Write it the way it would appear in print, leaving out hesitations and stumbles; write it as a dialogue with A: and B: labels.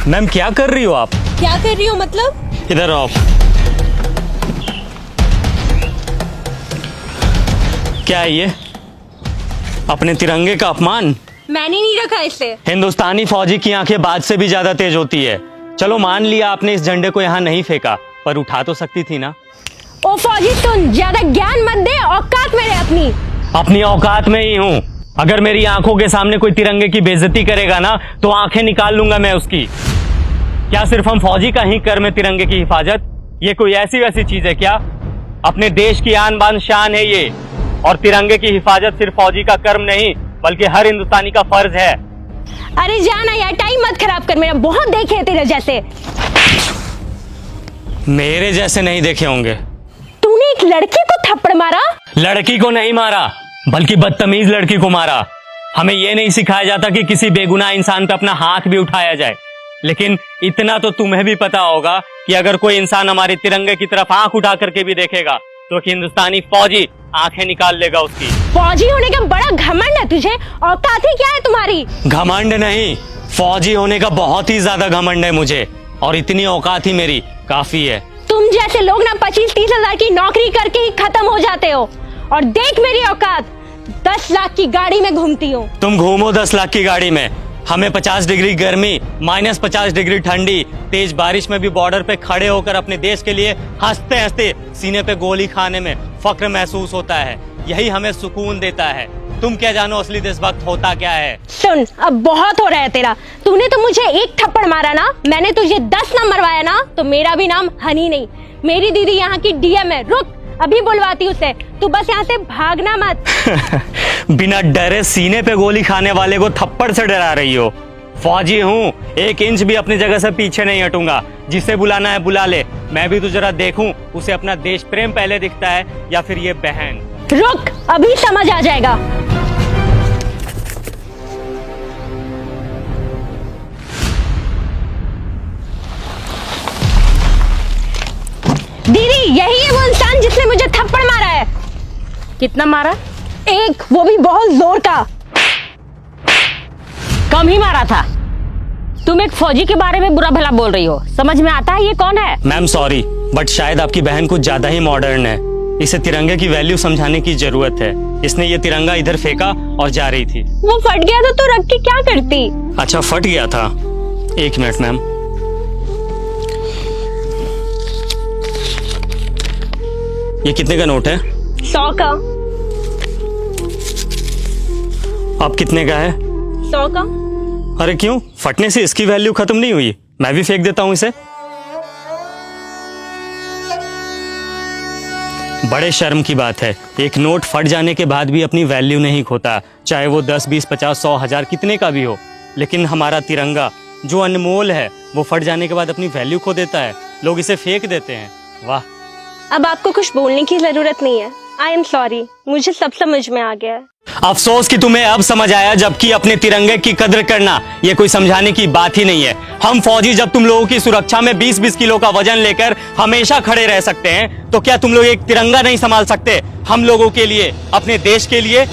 A: Ma'am क्या कर रही हो आप?
B: क्या कर रही हो मतलब?
A: इधर आओ। क्या है ये? अपने तिरंगे का अपमान।
B: मैंने नहीं रखा इसे।
A: हिंदुस्तानी फौजी की आंखें बाज से भी ज्यादा तेज होती है। चलो मान लिया आपने इस झंडे को यहाँ नहीं फेंका, पर उठा तो सकती थी ना।
B: ओ फौजी सुन, ज्यादा ज्ञान मत दे, औकात में रह।
A: अपनी औकात में ही हूँ। अगर मेरी आंखों के सामने कोई तिरंगे की बेइज्जती करेगा ना तो आंखें निकाल लूंगा मैं उसकी। क्या सिर्फ हम फौजी का ही कर्म है तिरंगे की हिफाजत? ये कोई ऐसी वैसी चीज है क्या? अपने देश की आन बान शान है ये, और तिरंगे की हिफाजत सिर्फ फौजी का कर्म नहीं बल्कि हर हिंदुस्तानी का फर्ज है।
B: अरे जाना यार, टाइम मत खराब कर मेरा, बहुत देखे तेरे जैसे।
A: मेरे जैसे नहीं देखे होंगे।
B: तूने एक लड़की को थप्पड़ मारा?
A: लड़की को नहीं मारा, बल्कि बदतमीज लड़की को मारा। हमें यह नहीं सिखाया जाता कि किसी बेगुनाह इंसान पे अपना हाथ भी उठाया जाए, लेकिन इतना तो तुम्हें भी पता होगा कि अगर कोई इंसान हमारे तिरंगे की तरफ आंख उठा करके भी देखेगा तो हिंदुस्तानी फौजी आंखें निकाल लेगा उसकी।
B: फौजी होने का बड़ा घमंड है तुझे, औकात ही क्या है तुम्हारी?
A: घमंड नहीं, फौजी होने का बहुत ही ज्यादा घमंड है मुझे, और इतनी औकात ही मेरी काफी है।
B: तुम जैसे लोग ना 25-30 हजार की नौकरी करके ही खत्म हो जाते हो, और देख मेरी औकात, 10 लाख की गाड़ी में घूमती हूँ।
A: तुम घूमो 10 लाख की गाड़ी में, हमें 50 डिग्री गर्मी, -50 डिग्री ठंडी, तेज बारिश में भी बॉर्डर पे खड़े होकर अपने देश के लिए हंसते हंसते सीने पे गोली खाने में फक्र महसूस होता है। यही हमें सुकून देता है। तुम क्या जानो असली देशभक्त होता क्या है?
B: सुन, अब बहुत हो रहा है तेरा। तूने तो मुझे एक थप्पड़ मारा ना, मैंने तुझे 10 ना मरवाया ना, तो मेरा भी नाम हनी नहीं। मेरी दीदी यहाँ की डीएम है। रुक, अभी बुलवाती उसे। तू बस यहाँ से भागना मत।
A: बिना डरे सीने पे गोली खाने वाले को थप्पड़ से डरा रही हो? फौजी हूँ, 1 इंच भी अपनी जगह से पीछे नहीं हटूंगा। जिसे बुलाना है बुला ले। मैं भी तो जरा देखूं उसे अपना देश प्रेम पहले दिखता है या फिर ये बहन।
B: रुक, अभी समझ आ जाएगा। दीदी, यही है वो इंसान जिसने मुझे थप्पड़ मारा है।
C: कितना मारा?
B: एक, वो भी बहुत जोर का।
C: कम ही मारा था। तुम एक फौजी के बारे में बुरा भला बोल रही हो, समझ में आता है ये कौन है?
A: मैम सॉरी, बट शायद आपकी बहन कुछ ज्यादा ही मॉडर्न है। इसे तिरंगे की वैल्यू समझाने की जरूरत है। इसने ये तिरंगा इधर फेंका और जा रही थी।
B: वो फट गया तो तू रख के क्या करती?
A: अच्छा, फट गया था। 1 मिनट मैम। ये कितने का नोट है?
B: 100 का।
A: अब कितने का है?
B: 100 का।
A: अरे क्यों, फटने से इसकी वैल्यू खत्म नहीं हुई? मैं भी फेंक देता हूँ इसे। बड़े शर्म की बात है, एक नोट फट जाने के बाद भी अपनी वैल्यू नहीं खोता, चाहे वो 10, 20, 50, 100, 1000 कितने का भी हो। लेकिन हमारा तिरंगा जो अनमोल है वो फट जाने के बाद अपनी वैल्यू खो देता है। लोग इसे फेंक देते हैं। वाह।
B: अब आपको कुछ बोलने की जरूरत नहीं है। आई एम सॉरी, मुझे सब समझ में आ गया है।
A: अफसोस कि तुम्हें अब समझ आया, जबकि अपने तिरंगे की कद्र करना ये कोई समझाने की बात ही नहीं है। हम फौजी जब तुम लोगों की सुरक्षा में 20-20 किलो का वजन लेकर हमेशा खड़े रह सकते हैं, तो क्या तुम लोग एक तिरंगा नहीं संभाल सकते? हम लोगों के लिए, अपने देश के लिए।